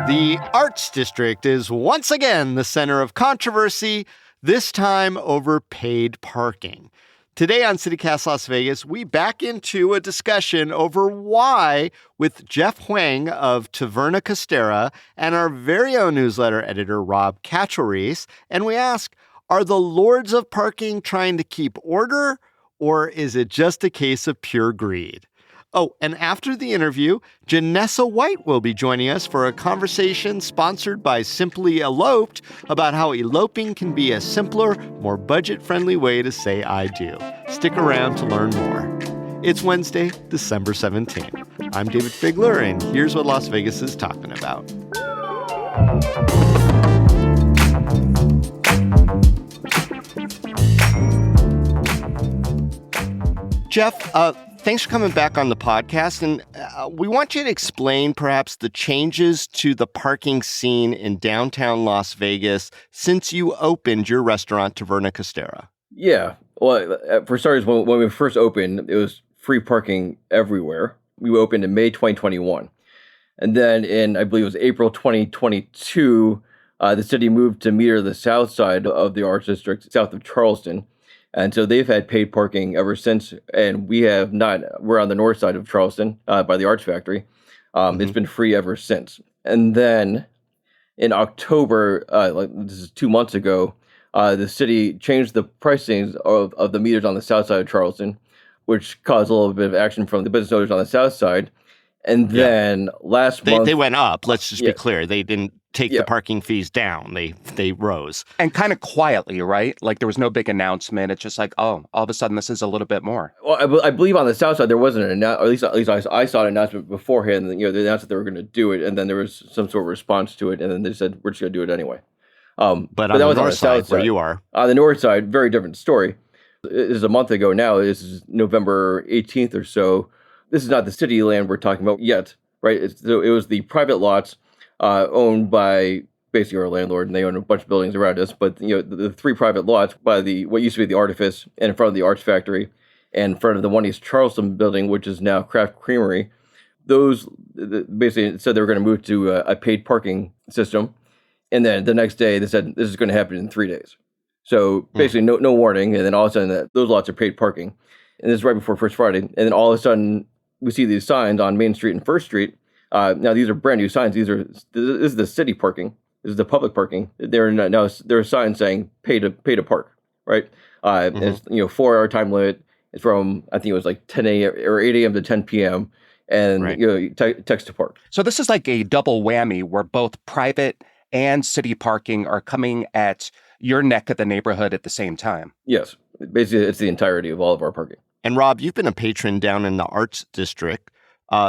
The Arts District is once again the center of controversy, this time over paid parking. Today on CityCast Las Vegas, we back into a discussion over why with Jeff Huang of Taverna Costera and our very own newsletter editor, Rob Kachorese, and we ask, are the lords of parking trying to keep order, or is it just a case of pure greed? Oh, and after the interview, Janessa White will be joining us for a conversation sponsored by Simply Eloped about how eloping can be a simpler, more budget-friendly way to say I do. Stick around to learn more. It's Wednesday, December 17th. I'm David Figler, and here's what Las Vegas is talking about. Jeff, thanks for coming back on the podcast, and we want you to explain perhaps the changes to the parking scene in downtown Las Vegas since you opened your restaurant, Taverna Costera. Yeah. Well, for starters, when we first opened, it was free parking everywhere. We opened in May 2021. And then in, I believe it was April 2022, the city moved to meter the south side of the Arts District, south of Charleston. And so they've had paid parking ever since, and we have not. We're on the north side of Charleston by the Arts Factory. It's been free ever since. And then in October, this is 2 months ago, the city changed the pricing of the meters on the south side of Charleston, which caused a little bit of action from the business owners on the south side. And then last month... They went up, let's just be clear. They didn't take the parking fees down. They rose. And kind of quietly, right? Like there was no big announcement. It's just like, oh, all of a sudden this is a little bit more. Well, I believe on the south side there wasn't an announcement, at least I saw an announcement beforehand. They announced that they were going to do it, and then there was some sort of response to it, and then they said, we're just going to do it anyway. But on the north side, where you are. On the north side, very different story. This is a month ago now. This is November 18th or so. This is not the city land we're talking about yet, right? It was the private lots owned by basically our landlord, and they own a bunch of buildings around us. But the three private lots by what used to be the Artifice, and in front of the Arts Factory, and in front of the One East Charleston building, which is now Craft Creamery, those basically said they were going to move to a paid parking system. And then the next day they said this is going to happen in 3 days. So basically no warning, and then all of a sudden those lots are paid parking. And this is right before First Friday. And then all of a sudden we see these signs on Main Street and First Street. Now these are brand new signs. This is the city parking. This is the public parking. There are signs saying pay to park, right? It's 4 hour time limit. It's from, I think it was like 10 a.m. or 8 a.m. to 10 p.m. And text to park. So this is like a double whammy where both private and city parking are coming at your neck of the neighborhood at the same time. Yes. Basically, it's the entirety of all of our parking. And Rob, you've been a patron down in the Arts District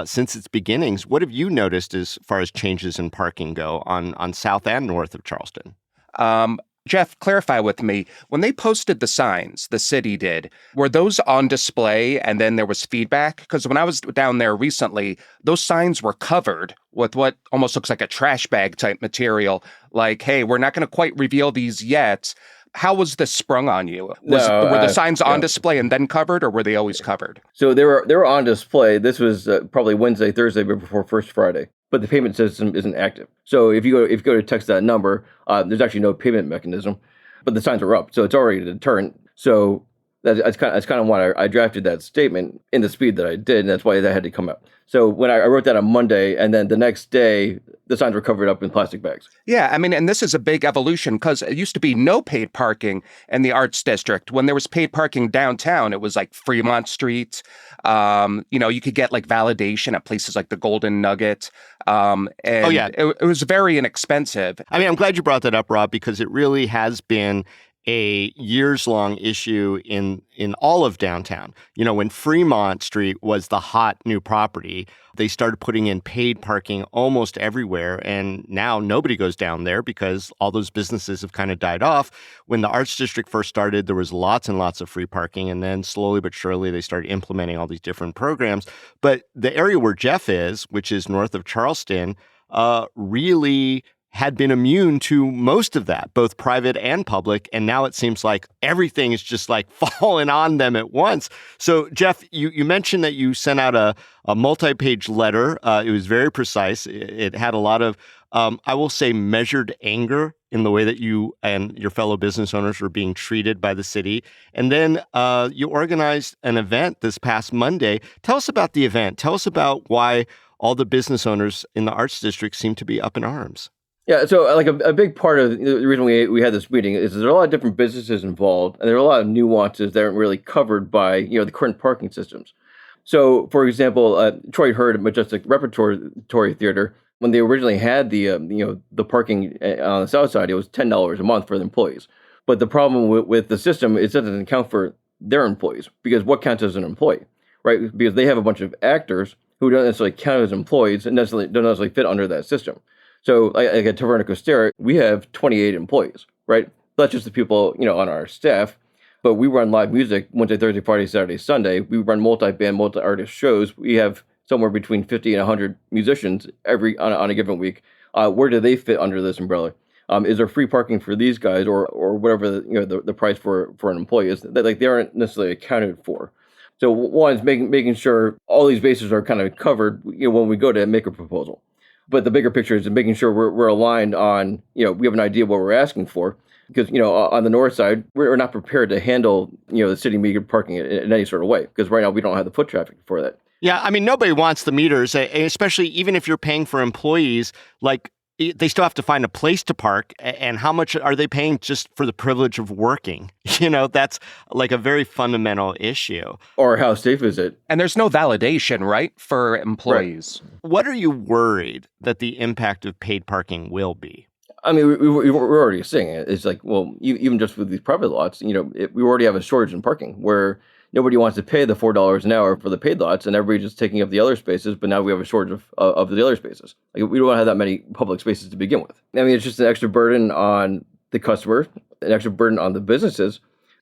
since its beginnings. What have you noticed as far as changes in parking go on south and north of Charleston? Jeff, clarify with me. When they posted the signs, the city did, were those on display and then there was feedback? Because when I was down there recently, those signs were covered with what almost looks like a trash bag type material. Like, hey, we're not going to quite reveal these yet. How was this sprung on you? Were the signs on display and then covered, or were they always covered? So they were on display. This was probably Wednesday, Thursday before First Friday. But the payment system isn't active. So if you go to text that number, there's actually no payment mechanism. But the signs are up, so it's already a deterrent. So that's kind of why I drafted that statement in the speed that I did, and that's why that had to come out. So when I wrote that on Monday, and then the next day, the signs were covered up in plastic bags. Yeah, I mean, and this is a big evolution because it used to be no paid parking in the Arts District. When there was paid parking downtown, it was like Fremont Street. You could get like validation at places like the Golden Nugget. It was very inexpensive. I mean, I'm glad you brought that up, Rob, because it really has been a years-long issue in all of downtown. When Fremont Street was the hot new property, they started putting in paid parking almost everywhere, and now nobody goes down there because all those businesses have kind of died off. When the Arts District first started, there was lots and lots of free parking, and then slowly but surely they started implementing all these different programs. But the area where Jeff is, which is north of Charleston, really had been immune to most of that, both private and public. And now it seems like everything is just like falling on them at once. So, Jeff, you mentioned that you sent out a multi-page letter. It was very precise. It had a lot of, I will say, measured anger in the way that you and your fellow business owners were being treated by the city. And then you organized an event this past Monday. Tell us about the event. Tell us about why all the business owners in the Arts District seem to be up in arms. Yeah, so like a big part of the reason we had this meeting is there are a lot of different businesses involved, and there are a lot of nuances that aren't really covered by the current parking systems. So, for example, Troy Heard at Majestic Repertory Theater, when they originally had the parking on the south side, it was $10 a month for the employees. But the problem with the system is that it doesn't account for their employees, because what counts as an employee, right? Because they have a bunch of actors who don't necessarily count as employees and don't necessarily fit under that system. So like at Taverna Costera, we have 28 employees, right? That's just the people, on our staff. But we run live music Wednesday, Thursday, Friday, Saturday, Sunday. We run multi-band, multi-artist shows. We have somewhere between 50 and 100 musicians on a given week. Where do they fit under this umbrella? Is there free parking for these guys, or whatever the price for an employee is? That they aren't necessarily accounted for. So one is making sure all these bases are kind of covered when we go to make a proposal. But the bigger picture is making sure we're aligned on, we have an idea what we're asking for. Because, on the north side, we're not prepared to handle, the city meter parking in any sort of way. Because right now we don't have the foot traffic for that. Yeah, I mean, nobody wants the meters, especially even if you're paying for employees, like they still have to find a place to park. And how much are they paying just for the privilege of working? That's like a very fundamental issue. Or how safe is it? And there's no validation, right, for employees. Right. What are you worried that the impact of paid parking will be? I mean, we're already seeing it. It's like, well, even just with these private lots, we already have a shortage in parking where nobody wants to pay the $4 an hour for the paid lots, and everybody's just taking up the other spaces. But now we have a shortage of the other spaces. Like, we don't have that many public spaces to begin with. I mean, it's just an extra burden on the customer, an extra burden on the businesses.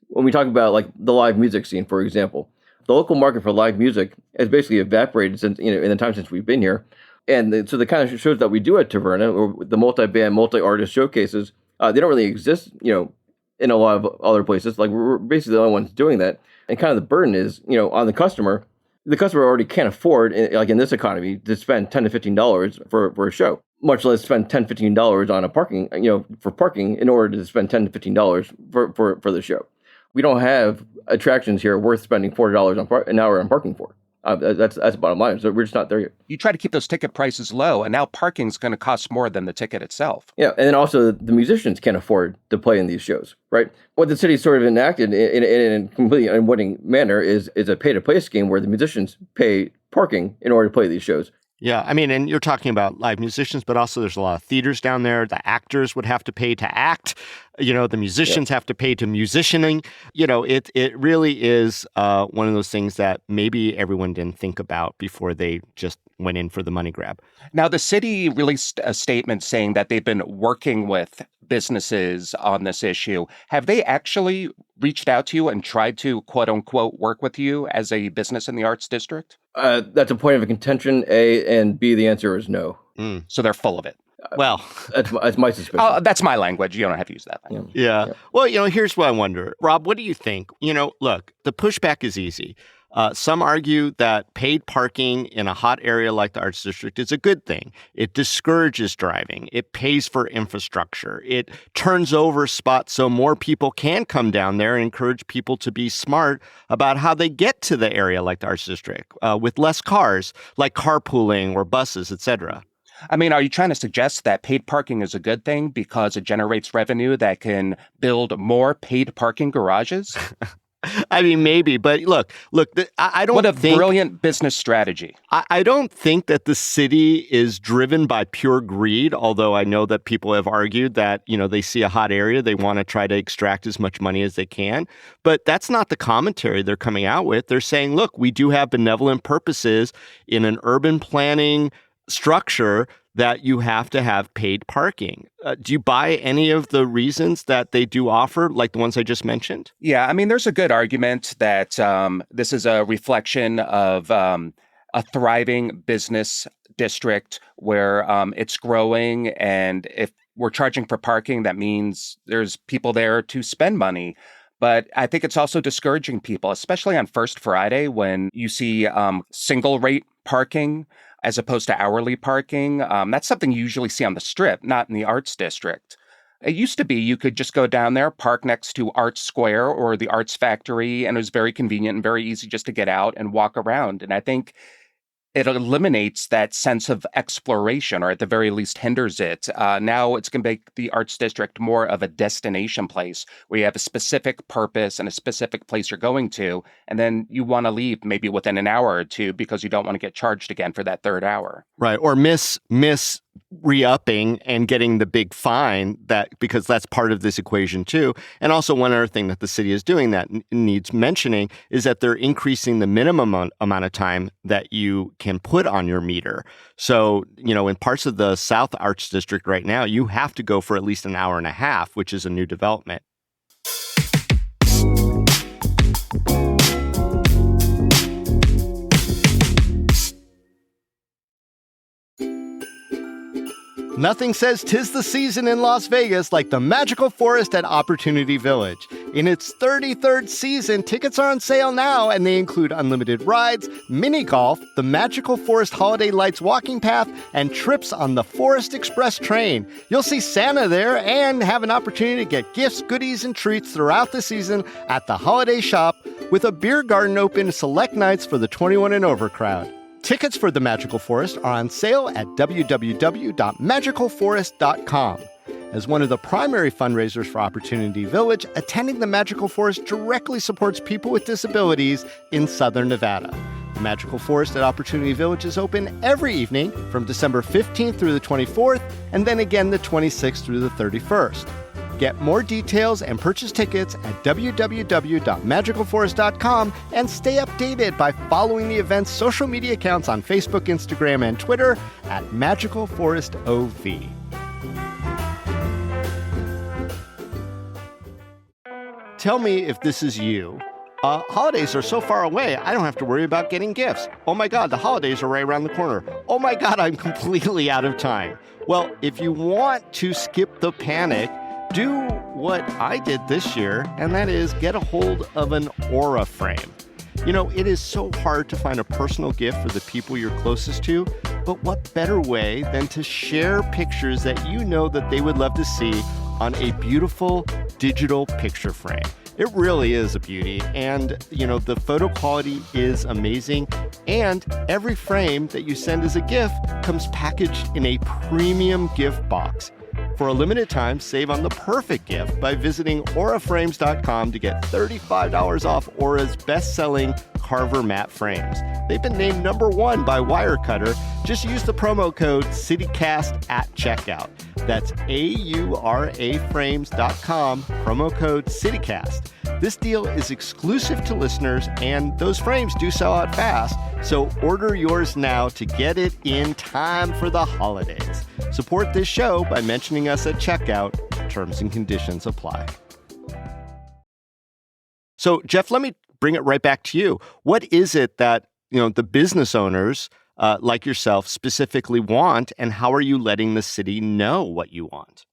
When we talk about like the live music scene, for example, the local market for live music has basically evaporated since in the time since we've been here. And so the kind of shows that we do at Taverna, or the multi-band, multi-artist showcases, they don't really exist, in a lot of other places. Like, we're basically the only ones doing that. And kind of the burden is, on the customer. The customer already can't afford, like in this economy, to spend $10 to $15 for a show, much less spend $10, $15 on a parking, for parking in order to spend $10 to $15 for the show. We don't have attractions here worth spending $40 an hour on parking for. That's the bottom line. So we're just not there yet. You try to keep those ticket prices low, and now parking's going to cost more than the ticket itself. Yeah, and then also the musicians can't afford to play in these shows, right? What the city sort of enacted in a completely unwitting manner is a pay-to-play scheme where the musicians pay parking in order to play these shows. Yeah, I mean, and you're talking about live musicians, but also there's a lot of theaters down there. The actors would have to pay to act. The musicians have to pay to musicianing. It really is one of those things that maybe everyone didn't think about before they just went in for the money grab. Now, the city released a statement saying that they've been working with businesses on this issue. Have they actually reached out to you and tried to, quote unquote, work with you as a business in the Arts District? That's a point of contention, A, and B, the answer is no. So they're full of it. Well, that's my suspicion. That's my language. You don't have to use that language. Yeah. Well, here's what I wonder. Rob, what do you think? Look, the pushback is easy. Some argue that paid parking in a hot area like the Arts District is a good thing. It discourages driving. It pays for infrastructure. It turns over spots so more people can come down there and encourage people to be smart about how they get to the area like the Arts District with less cars, like carpooling or buses, etc. I mean, are you trying to suggest that paid parking is a good thing because it generates revenue that can build more paid parking garages? I mean, maybe, but look, I don't think... What a brilliant business strategy. I don't think that the city is driven by pure greed, although I know that people have argued that, they see a hot area, they want to try to extract as much money as they can. But that's not the commentary they're coming out with. They're saying, look, we do have benevolent purposes in an urban planning structure that you have to have paid parking. Do you buy any of the reasons that they do offer, like the ones I just mentioned? Yeah, I mean, there's a good argument that this is a reflection of a thriving business district where it's growing. And if we're charging for parking, that means there's people there to spend money. But I think it's also discouraging people, especially on First Friday when you see single rate parking as opposed to hourly parking. That's something you usually see on the Strip, not in the Arts District. It used to be you could just go down there, park next to Arts Square or the Arts Factory, and it was very convenient and very easy just to get out and walk around. And I think it eliminates that sense of exploration, or at the very least hinders it. Now it's going to make the Arts District more of a destination place where you have a specific purpose and a specific place you're going to, and then you want to leave maybe within an hour or two because you don't want to get charged again for that third hour. Right. Or miss re-upping and getting the big fine, that because that's part of this equation too. And also one other thing that the city is doing that needs mentioning is that they're increasing the minimum amount of time that you can put on your meter. So, in parts of the South Arts District right now, you have to go for at least an hour and a half, which is a new development. Nothing says 'tis the season in Las Vegas like the Magical Forest at Opportunity Village. In its 33rd season, tickets are on sale now, and they include unlimited rides, mini golf, the Magical Forest Holiday Lights walking path, and trips on the Forest Express train. You'll see Santa there and have an opportunity to get gifts, goodies, and treats throughout the season at the holiday shop, with a beer garden open select nights for the 21 and over crowd. Tickets for the Magical Forest are on sale at www.magicalforest.com. As one of the primary fundraisers for Opportunity Village, attending the Magical Forest directly supports people with disabilities in Southern Nevada. The Magical Forest at Opportunity Village is open every evening from December 15th through the 24th, and then again the 26th through the 31st. Get more details and purchase tickets at www.magicalforest.com and stay updated by following the event's social media accounts on Facebook, Instagram, and Twitter at Magical Forest OV. Tell me if this is you. Holidays are so far away, I don't have to worry about getting gifts. Oh my God, the holidays are right around the corner. Oh my God, I'm completely out of time. Well, if you want to skip the panic, do what I did this year, and that is get a hold of an Aura frame. It is so hard to find a personal gift for the people you're closest to, but what better way than to share pictures that you know that they would love to see on a beautiful digital picture frame. It really is a beauty, and the photo quality is amazing, and every frame that you send as a gift comes packaged in a premium gift box. For a limited time, save on the perfect gift by visiting auraframes.com to get $35 off Aura's best-selling Carver matte frames. They've been named #1 by Wirecutter. Just use the promo code CityCast at checkout. That's auraframes.com, promo code CityCast. This deal is exclusive to listeners, and those frames do sell out fast, so order yours now to get it in time for the holidays. Support this show by mentioning us at checkout. Terms and conditions apply. So, Jeff, let me bring it right back to you. What is it that, the business owners like yourself specifically want, and how are you letting the city know what you want?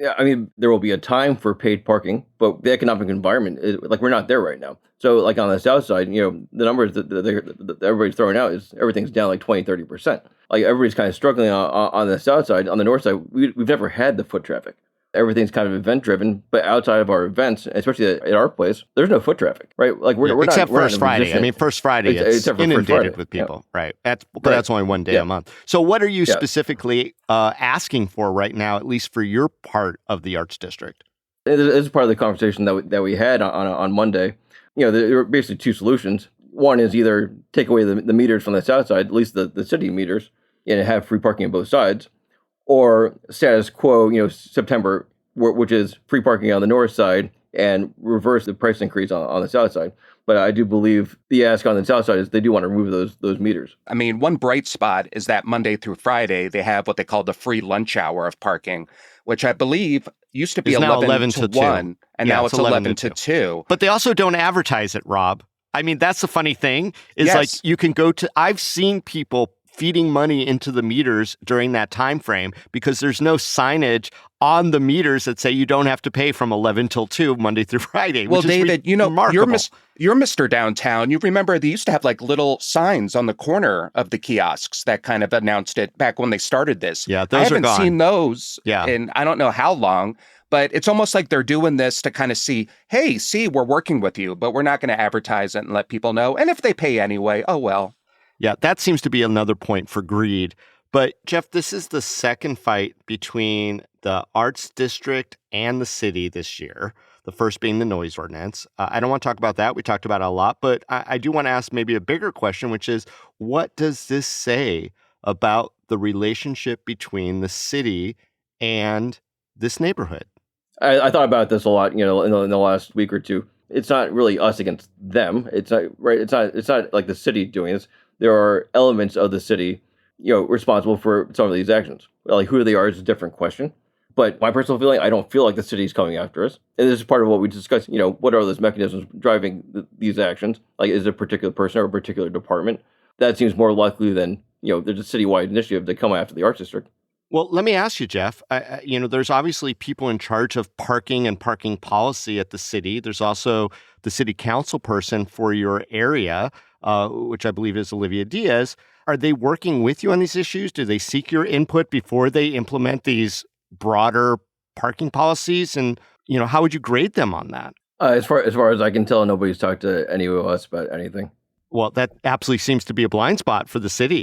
Yeah, I mean, there will be a time for paid parking, but the economic environment, we're not there right now. So, like on the south side, the numbers that everybody's throwing out is everything's down like 20, 30%. Like everybody's kind of struggling on the south side. On the north side, we've never had the foot traffic. Everything's kind of event driven, but outside of our events, especially at our place, there's no foot traffic, right? Like we're except not, First Friday. I mean, First Friday, it's inundated with people, right? But that's only one day a month. So, what are you specifically asking for right now, at least for your part of the Arts District? This is part of the conversation that we had on Monday. There are basically two solutions. One is either take away the meters from the south side, at least the city meters, and have free parking on both sides, or status quo, September, which is free parking on the north side and reverse the price increase on the south side. But I do believe the ask on the south side is they do want to remove those meters. I mean, one bright spot is that Monday through Friday, they have what they call the free lunch hour of parking, which I believe used to be 11 to 1, and now it's 11 to 2. But they also don't advertise it, Rob. I mean, that's the funny thing is Yes. like you can go to, I've seen people feeding money into the meters during that time frame because there's no signage on the meters that say you don't have to pay from 11 till 2 Monday through Friday. Well, which is David, you know, remarkable. you're Mr. Downtown. You remember they used to have like little signs on the corner of the kiosks that kind of announced it back when they started this. Yeah, I those are haven't gone. seen those Yeah. in I don't know how long, but it's almost like they're doing this to kind of see, hey, see, we're working with you, but we're not going to advertise it and let people know. And if they pay anyway, oh well. Yeah, that seems to be another point for greed. But Jeff, this is the second fight between the arts district and the city this year. The first being the noise ordinance. I don't want to talk about that. We talked about it a lot, but I do want to ask maybe a bigger question, which is what does this say about the relationship between the city and this neighborhood? I thought about this a lot, you know, in the last week or two. It's not really us against them. It's not right. It's not like the city doing this. There are elements of the city, you know, responsible for some of these actions. Like who they are is a different question. But my personal feeling, I don't feel like the city is coming after us. And this is part of what we discussed. You know, what are those mechanisms driving these actions? Like, is it a particular person or a particular department? That seems more likely than, you know, there's a citywide initiative to come after the arts district. Well, let me ask you, Jeff. You know, there's obviously people in charge of parking and parking policy at the city. There's also the city council person for your area, which I believe is Olivia Diaz. Are they working with you on these issues? Do they seek your input before they implement these broader parking policies? And, you know, how would you grade them on that? As far as I can tell, nobody's talked to any of us about anything. Well, that absolutely seems to be a blind spot for the city.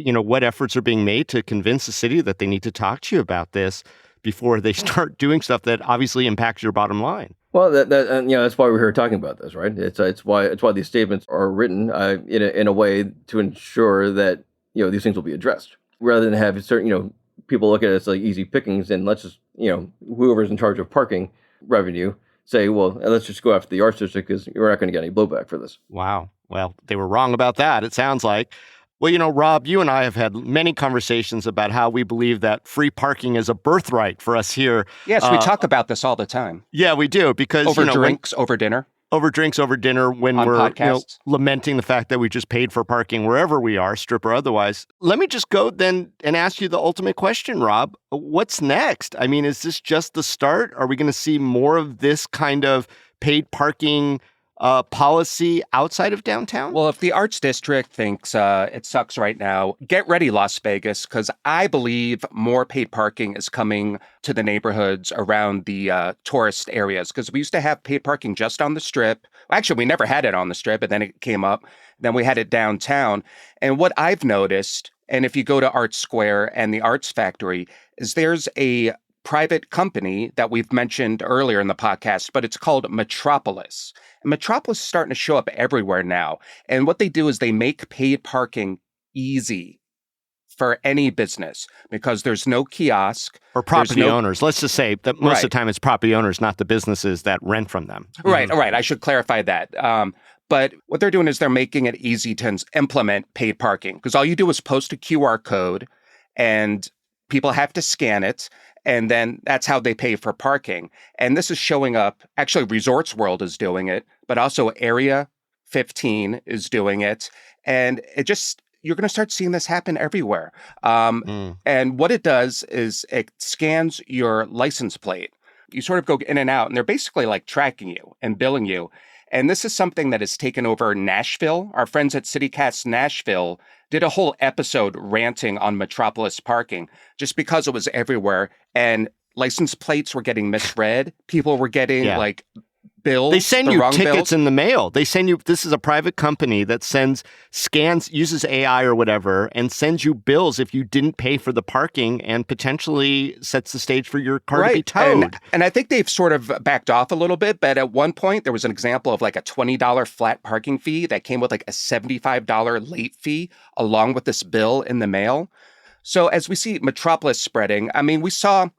You know, what efforts are being made to convince the city that they need to talk to you about this before they start doing stuff that obviously impacts your bottom line? Well, and, you know, that's why we're here talking about this, right? It's why these statements are written in a way to ensure that, you know, these things will be addressed, rather than have certain, you know, people look at it as like easy pickings and let's just, you know, whoever's in charge of parking revenue say, well, let's just go after the arts district because we're not going to get any blowback for this. Wow. Well, they were wrong about that, it sounds like. Well, you know, Rob, you and I have had many conversations about how we believe that free parking is a birthright for us here. Yes, we talk about this all the time. Yeah, we do. Because, over you know, drinks, over dinner. Over drinks, over dinner, when on we're podcasts. Lamenting the fact that we just paid for parking wherever we are, strip or otherwise. Let me just go then and ask you the ultimate question, Rob. What's next? I mean, is this just the start? Are we going to see more of this kind of paid parking policy outside of downtown? Well, if the arts district thinks it sucks right now, get ready, Las Vegas, because I believe more paid parking is coming to the neighborhoods around the tourist areas, because we used to have paid parking just on the Strip. Actually, we never had it on the Strip, but then it came up. Then we had it downtown. And what I've noticed, and if you go to Arts Square and the Arts Factory, is there's a private company that we've mentioned earlier in the podcast, but it's called Metropolis. And Metropolis is starting to show up everywhere now. And what they do is they make paid parking easy for any business because there's no kiosk. Or property owners. Let's just say that most of the time it's property owners, not the businesses that rent from them. Right. I should clarify that. But what they're doing is they're making it easy to implement paid parking because all you do is post a QR code and people have to scan it. And then that's how they pay for parking. And this is showing up, actually Resorts World is doing it, but also Area 15 is doing it. And you're going to start seeing this happen everywhere. And what it does is it scans your license plate. You sort of go in and out, and they're basically like tracking you and billing you. And this is something that has taken over Nashville. Our friends at CityCast Nashville did a whole episode ranting on Metropolis parking just because it was everywhere. And license plates were getting misread. People were getting like bills. They send you tickets bills. in the mail. They send you, this is a private company that uses AI or whatever, and sends you bills if you didn't pay for the parking and potentially sets the stage for your car to be towed. And I think they've sort of backed off a little bit, but at one point there was an example of like a $20 flat parking fee that came with like a $75 late fee along with this bill in the mail. So as we see Metropolis spreading, I mean, we saw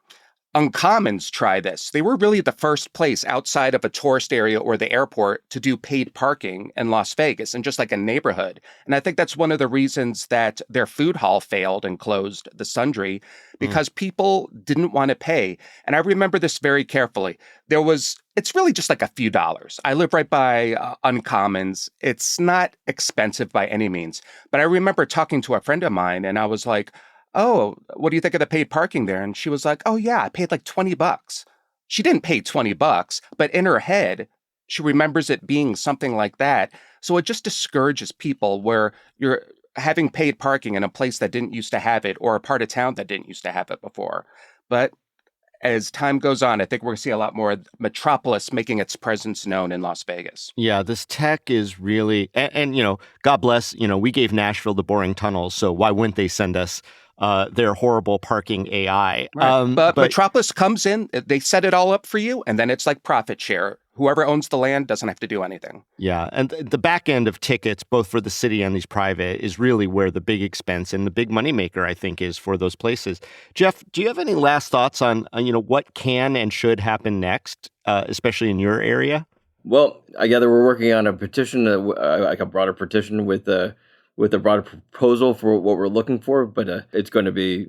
Uncommons try this. They were really the first place outside of a tourist area or the airport to do paid parking in Las Vegas and just like a neighborhood. And I think that's one of the reasons that their food hall failed and closed, the Sundry, because people didn't want to pay. And I remember this very carefully. It's really just like a few dollars. I live right by Uncommons. It's not expensive by any means. But I remember talking to a friend of mine and I was like, oh, what do you think of the paid parking there? And she was like, oh yeah, I paid like $20. She didn't pay $20, but in her head, she remembers it being something like that. So it just discourages people where you're having paid parking in a place that didn't used to have it or a part of town that didn't used to have it before. But as time goes on, I think we're going to see a lot more Metropolis making its presence known in Las Vegas. Yeah, this tech is really, and God bless, we gave Nashville the boring tunnels, so why wouldn't they send us their horrible parking AI? Right. But Metropolis comes in, they set it all up for you, and then it's like profit share. Whoever owns the land doesn't have to do anything. Yeah, and the back end of tickets, both for the city and these private, is really where the big expense and the big moneymaker, I think, is for those places. Jeff, do you have any last thoughts on what can and should happen next, especially in your area? Well, I gather we're working on a petition, like a broader petition with a broader proposal for what we're looking for, but it's going to be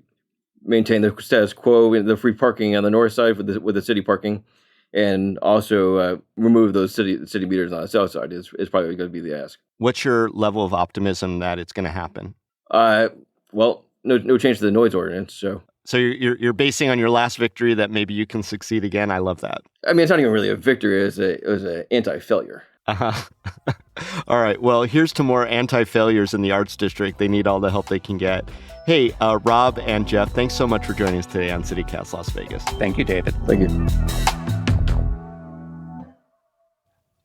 maintain the status quo, the free parking on the north side with the city parking, and also remove those city meters on the south side is probably going to be the ask. What's your level of optimism that it's going to happen? Well, no change to the noise ordinance, so. So you're basing on your last victory that maybe you can succeed again. I love that. I mean, it's not even really a victory; it was an anti-failure. Uh-huh. All right. Well, here's to more anti-failures in the Arts District. They need all the help they can get. Hey, Rob and Jeff, thanks so much for joining us today on CityCast Las Vegas. Thank you, David. Thank you.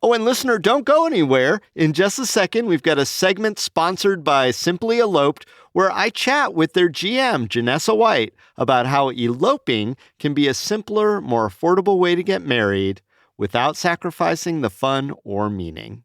Oh, and listener, don't go anywhere. In just a second, we've got a segment sponsored by Simply Eloped, where I chat with their GM, Janessa White, about how eloping can be a simpler, more affordable way to get married without sacrificing the fun or meaning.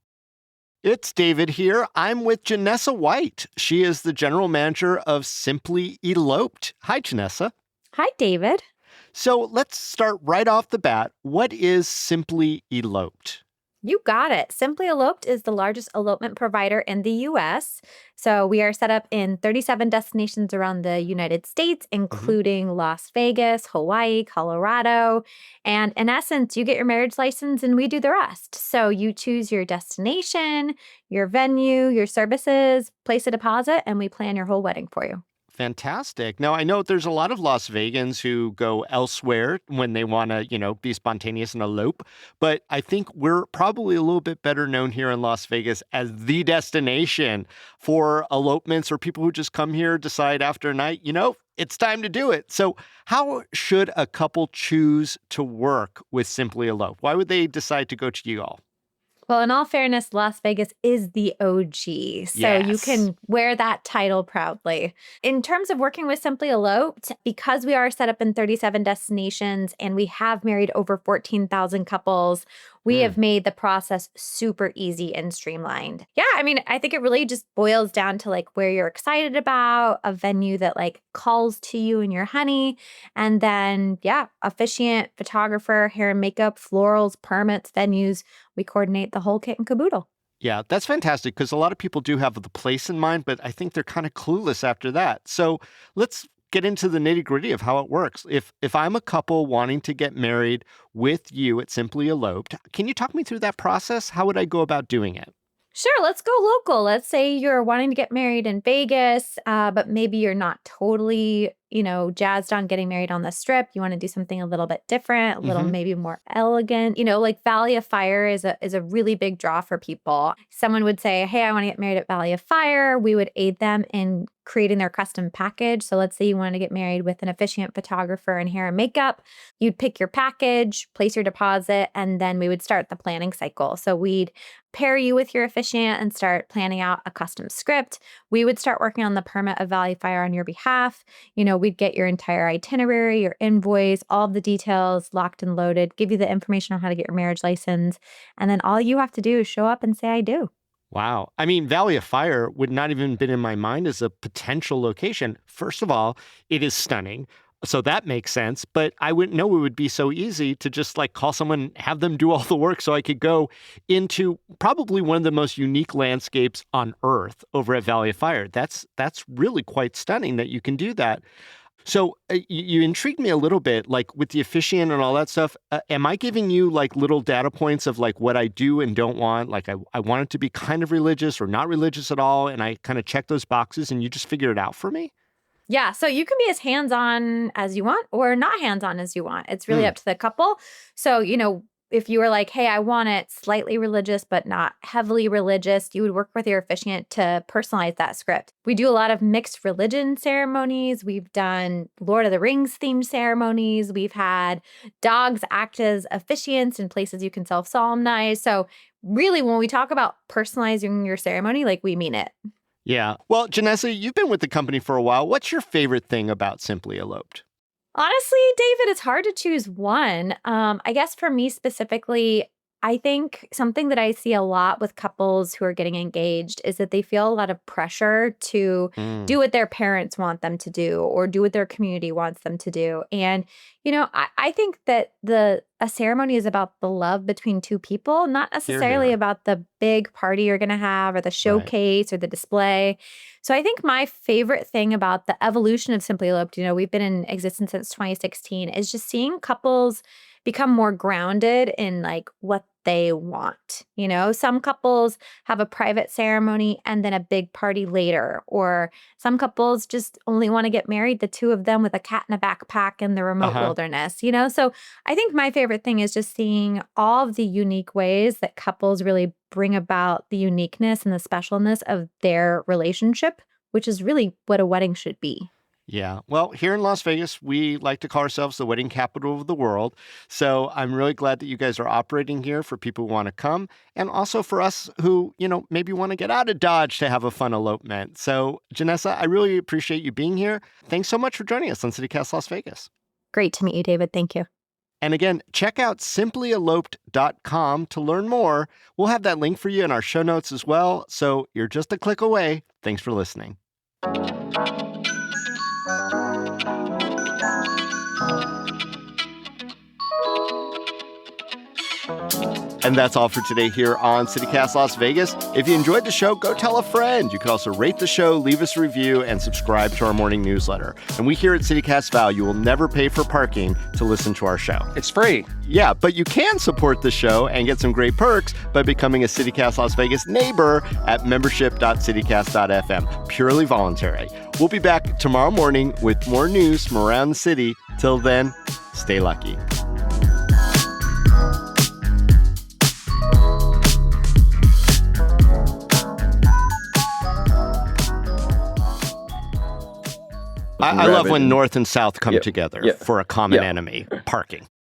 It's David here. I'm with Janessa White. She is the general manager of Simply Eloped. Hi, Janessa. Hi, David. So let's start right off the bat. What is Simply Eloped? You got it. Simply Eloped is the largest elopement provider in the U.S. So we are set up in 37 destinations around the United States, including Las Vegas, Hawaii, Colorado. And in essence, you get your marriage license and we do the rest. So you choose your destination, your venue, your services, place a deposit, and we plan your whole wedding for you. Fantastic. Now, I know there's a lot of Las Vegans who go elsewhere when they want to, be spontaneous and elope. But I think we're probably a little bit better known here in Las Vegas as the destination for elopements or people who just come here, decide after a night, it's time to do it. So how should a couple choose to work with Simply Elope? Why would they decide to go to you all? Well, in all fairness, Las Vegas is the OG, so you can wear that title proudly. In terms of working with Simply Eloped, because we are set up in 37 destinations and we have married over 14,000 couples, we have made the process super easy and streamlined. Yeah, I mean, I think it really just boils down to like where you're excited about, a venue that like calls to you and your honey, and then, officiant, photographer, hair and makeup, florals, permits, venues. We coordinate the whole kit and caboodle. Yeah, that's fantastic because a lot of people do have the place in mind, but I think they're kind of clueless after that. So let's get into the nitty gritty of how it works. If I'm a couple wanting to get married with you at Simply Eloped, can you talk me through that process? How would I go about doing it? Sure, let's go local. Let's say you're wanting to get married in Vegas, but maybe you're not totally, jazzed on getting married on the Strip. You want to do something a little bit different, a little maybe more elegant. Like Valley of Fire is a really big draw for people. Someone would say, hey, I want to get married at Valley of Fire. We would aid them in creating their custom package. So let's say you want to get married with an officiant, photographer, and hair and makeup. You'd pick your package, place your deposit, and then we would start the planning cycle. So we'd pair you with your officiant and start planning out a custom script. We would start working on the permit of Valley Fire on your behalf. We'd get your entire itinerary, your invoice, all of the details locked and loaded, give you the information on how to get your marriage license. And then all you have to do is show up and say, I do. Wow. I mean, Valley of Fire would not even been in my mind as a potential location. First of all, it is stunning. So that makes sense. But I wouldn't know it would be so easy to just like call someone, have them do all the work so I could go into probably one of the most unique landscapes on Earth over at Valley of Fire. That's really quite stunning that you can do that. So you intrigued me a little bit, like with the officiant and all that stuff. Am I giving you like little data points of like what I do and don't want? Like I want it to be kind of religious or not religious at all. And I kind of check those boxes and you just figure it out for me? Yeah, so you can be as hands-on as you want or not hands-on as you want. It's really up to the couple. So, if you were like, hey, I want it slightly religious, but not heavily religious, you would work with your officiant to personalize that script. We do a lot of mixed religion ceremonies. We've done Lord of the Rings themed ceremonies. We've had dogs act as officiants in places you can self-solemnize. So really, when we talk about personalizing your ceremony, like we mean it. Yeah. Well, Janessa, you've been with the company for a while. What's your favorite thing about Simply Eloped? Honestly, David, it's hard to choose one. I guess for me specifically, I think something that I see a lot with couples who are getting engaged is that they feel a lot of pressure to do what their parents want them to do or do what their community wants them to do. And, I think that a ceremony is about the love between two people, not necessarily about the big party you're going to have or the showcase or the display. So I think my favorite thing about the evolution of Simply Eloped, we've been in existence since 2016, is just seeing couples become more grounded in like what they want. Some couples have a private ceremony and then a big party later, or some couples just only want to get married, the two of them with a cat in a backpack in the remote wilderness, So I think my favorite thing is just seeing all of the unique ways that couples really bring about the uniqueness and the specialness of their relationship, which is really what a wedding should be. Yeah. Well, here in Las Vegas, we like to call ourselves the wedding capital of the world. So I'm really glad that you guys are operating here for people who want to come and also for us who, maybe want to get out of Dodge to have a fun elopement. So, Janessa, I really appreciate you being here. Thanks so much for joining us on CityCast Las Vegas. Great to meet you, David. Thank you. And again, check out simplyeloped.com to learn more. We'll have that link for you in our show notes as well. So you're just a click away. Thanks for listening. And that's all for today here on CityCast Las Vegas. If you enjoyed the show, go tell a friend. You can also rate the show, leave us a review, and subscribe to our morning newsletter. And we here at CityCast Value will never pay for parking to listen to our show. It's free. Yeah, but you can support the show and get some great perks by becoming a CityCast Las Vegas neighbor at membership.citycast.fm. Purely voluntary. We'll be back tomorrow morning with more news from around the city. Till then, stay lucky. I love when North and South come together for a common enemy, parking.